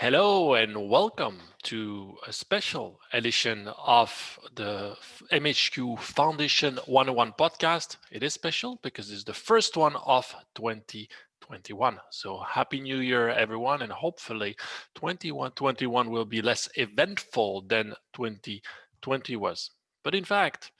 Hello and welcome to a special edition of the MHQ Foundation 101 podcast. It is special because it's the first one of 2021. So happy new year, everyone. And hopefully 2121 will be less eventful than 2020 was. But in fact,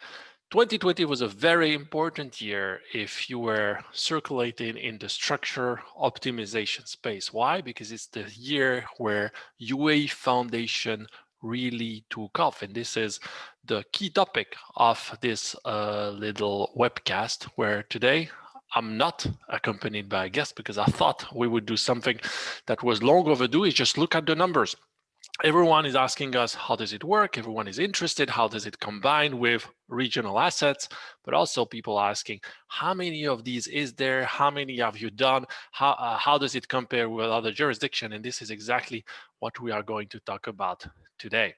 2020 was a very important year if you were circulating in the structure optimization space. Why? Because it's the year where UAE Foundation really took off. And this is the key topic of this little webcast, where today I'm not accompanied by a guest because I thought we would do something that was long overdue, is just look at the numbers. Everyone is asking us, how does it work? Everyone is interested. How does it combine with regional assets? But also people asking, how many of these is there? How many have you done? How does it compare with other jurisdictions? And this is exactly what we are going to talk about today.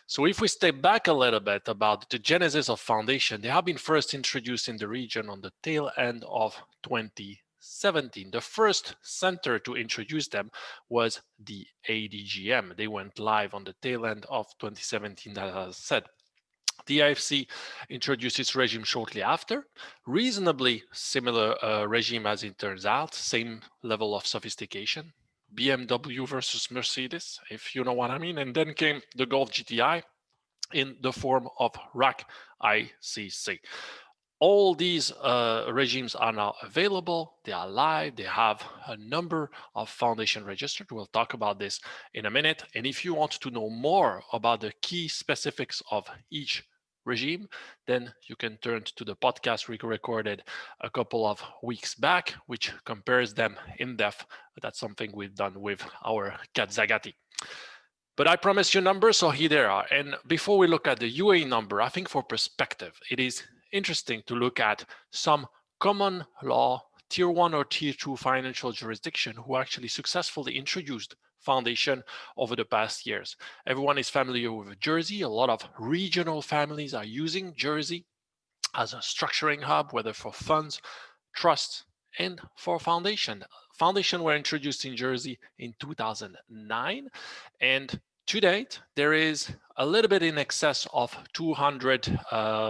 So if we step back a little bit about the genesis of foundation, they have been first introduced in the region on the tail end of 2017. The first center to introduce them was the EDGM. They went live on the tail end of 2017, as I said. The IFC introduced its regime shortly after, reasonably similar regime as it turns out, same level of sophistication, BMW versus Mercedes, if you know what I mean. And then came the Golf GTI in the form of RAC ICC. All these regimes are now available. They are live. They have a number of foundation registered. We'll talk about this in a minute. And if you want to know more about the key specifics of each regime, then you can turn to the podcast we recorded a couple of weeks back, which compares them in depth. That's something we've done with our Kat Zagati. But I promise you numbers, so here they are. And before we look at the UAE number, I think for perspective, it is interesting to look at some common law tier 1 or tier 2 financial jurisdiction who actually successfully introduced foundation over the past years. Everyone is familiar with Guernsey. A lot of regional families are using Guernsey as a structuring hub, whether for funds, trusts, and for foundation. Foundation were introduced in Guernsey in 2009, and to date, there is a little bit in excess of 200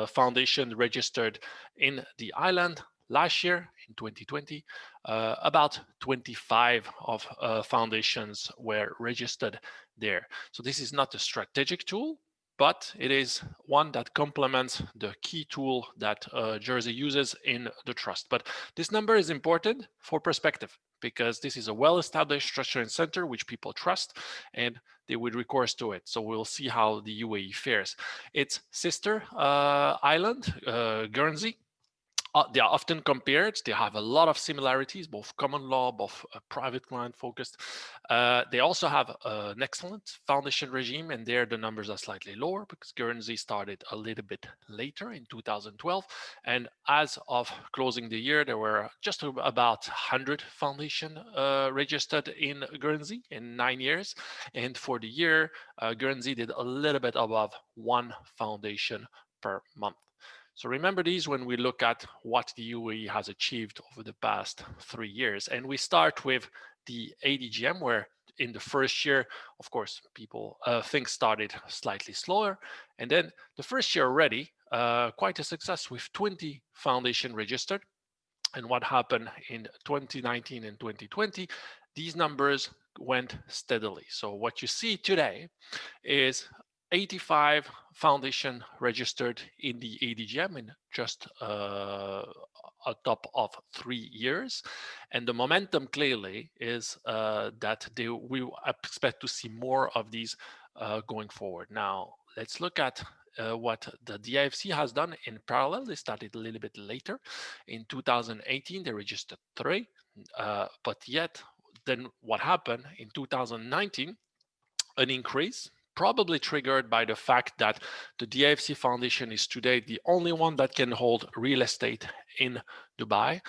foundations registered in the island. Last year, in 2020, about 25 of foundations were registered there. So this is not a strategic tool, but it is one that complements the key tool that Guernsey uses in the trust. But this number is important for perspective, because this is a well-established structuring center which people trust, and they would recourse to it. So we'll see how the UAE fares. Its sister island, Guernsey, they are often compared. They have a lot of similarities, both common law, both private client focused. They also have an excellent foundation regime, and there the numbers are slightly lower because Guernsey started a little bit later in 2012. And as of closing the year, there were just about 100 foundation registered in Guernsey in 9 years. And for the year, Guernsey did a little bit above one foundation per month. So remember these when we look at what the UAE has achieved over the past 3 years. And we start with the EDGM, where in the first year, of course, things started slightly slower. And then the first year already, quite a success with 20 foundation registered. And what happened in 2019 and 2020, these numbers went steadily. So what you see today is 85 foundation registered in the EDGM in just a top of 3 years. And the momentum clearly is that we expect to see more of these going forward. Now, let's look at what the DIFC has done in parallel. They started a little bit later. In 2018, they registered 3, but yet then what happened in 2019, an increase, probably triggered by the fact that the DIFC Foundation is today the only one that can hold real estate in Dubai.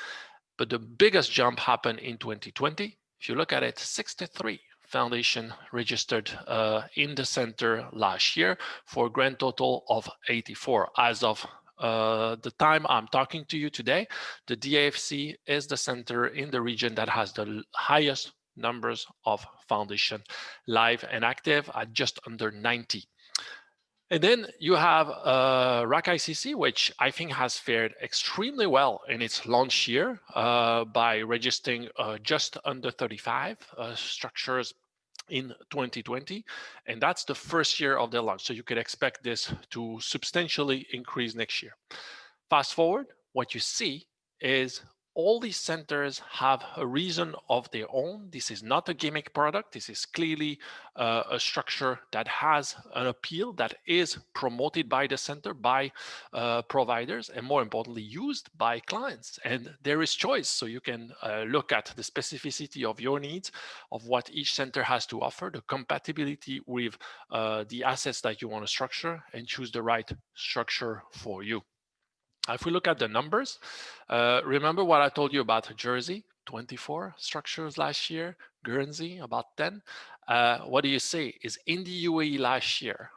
But the biggest jump happened in 2020. If you look at it, 63 foundation registered in the center last year for a grand total of 84. As of the time I'm talking to you today, the DIFC is the center in the region that has the highest numbers of foundation live and active at just under 90. And then you have RAK ICC, which I think has fared extremely well in its launch year by registering just under 35 structures in 2020, and that's the first year of their launch. So you could expect this to substantially increase next year. Fast forward, what you see is all these centers have a reason of their own. This is not a gimmick product. This is clearly a structure that has an appeal, that is promoted by the center, by providers, and more importantly, used by clients. And there is choice. So you can look at the specificity of your needs, of what each center has to offer, the compatibility with the assets that you want to structure, and choose the right structure for you. If we look at the numbers, remember what I told you about Jersey, 24 structures last year, Guernsey, about 10. What do you see is in the UAE last year,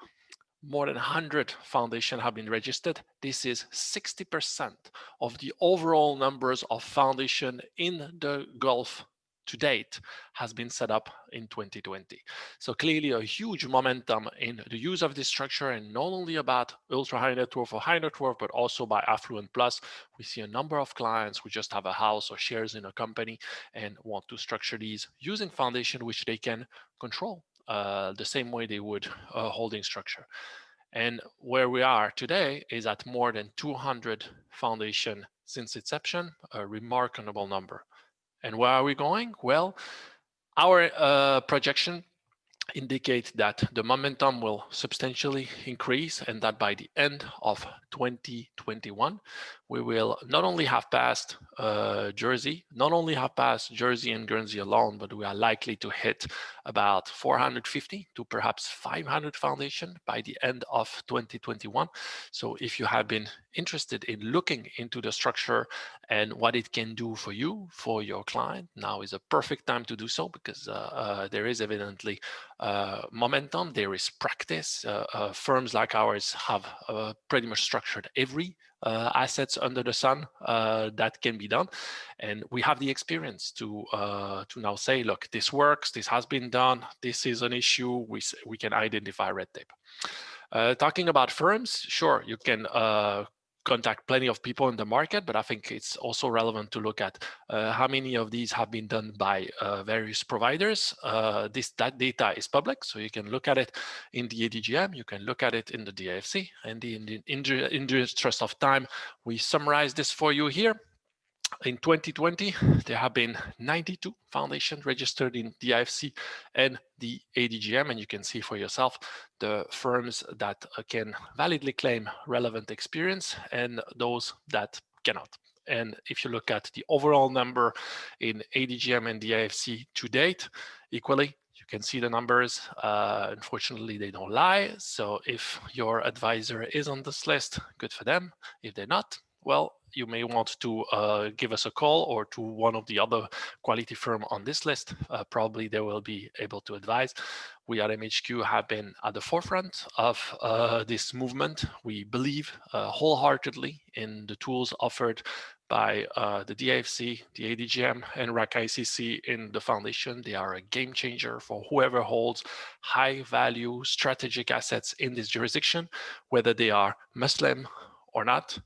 more than 100 foundations have been registered. This is 60% of the overall numbers of foundation in the Gulf to date has been set up in 2020. So clearly a huge momentum in the use of this structure, and not only about ultra high net worth or high net worth, but also by affluent plus. We see a number of clients who just have a house or shares in a company and want to structure these using foundation, which they can control the same way they would a holding structure. And where we are today is at more than 200 foundation since inception, a remarkable number. And where are we going? Well, our projection indicate that the momentum will substantially increase, and that by the end of 2021, we will not only have passed Jersey and Guernsey alone, but we are likely to hit about 450 to perhaps 500 foundation by the end of 2021. So if you have been interested in looking into the structure and what it can do for you, for your client, now is a perfect time to do so, because there is evidently momentum, there is practice. Firms like ours have pretty much structured every assets under the sun that can be done, and we have the experience to now say, look, this works, this has been done, this is an issue, we can identify red tape. Talking about firms, sure, you can contact plenty of people in the market, but I think it's also relevant to look at how many of these have been done by various providers. That data is public, so you can look at it in the EDGM, you can look at it in the DIFC, and in the interest of time, we summarize this for you here. In 2020, there have been 92 foundations registered in the IFC and the EDGM, and you can see for yourself the firms that can validly claim relevant experience and those that cannot. And if you look at the overall number in EDGM and the IFC to date, equally, you can see the numbers. Unfortunately, they don't lie. So if your advisor is on this list, good for them. If they're not, well, you may want to give us a call, or to one of the other quality firm on this list. Probably they will be able to advise. We at MHQ have been at the forefront of this movement. We believe wholeheartedly in the tools offered by the DIFC, the EDGM, and RAK ICC in the foundation. They are a game changer for whoever holds high value strategic assets in this jurisdiction, whether they are Muslim or not,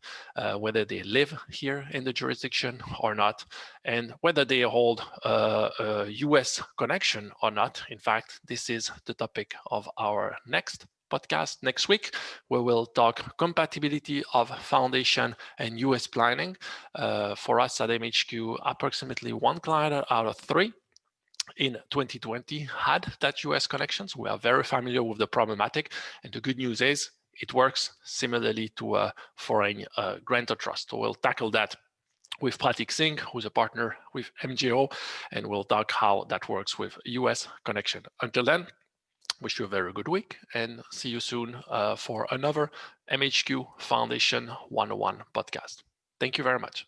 whether they live here in the jurisdiction or not, and whether they hold a US connection or not. In fact, this is the topic of our next podcast next week, where we'll talk compatibility of foundation and US planning. For us at MHQ, approximately one client out of three in 2020 had that US connections. We are very familiar with the problematic, and the good news is it works similarly to a foreign grantor trust. So we'll tackle that with Pratik Singh, who's a partner with MGO, and we'll talk how that works with US connection. Until then, wish you a very good week, and see you soon for another MHQ Foundation 101 podcast. Thank you very much.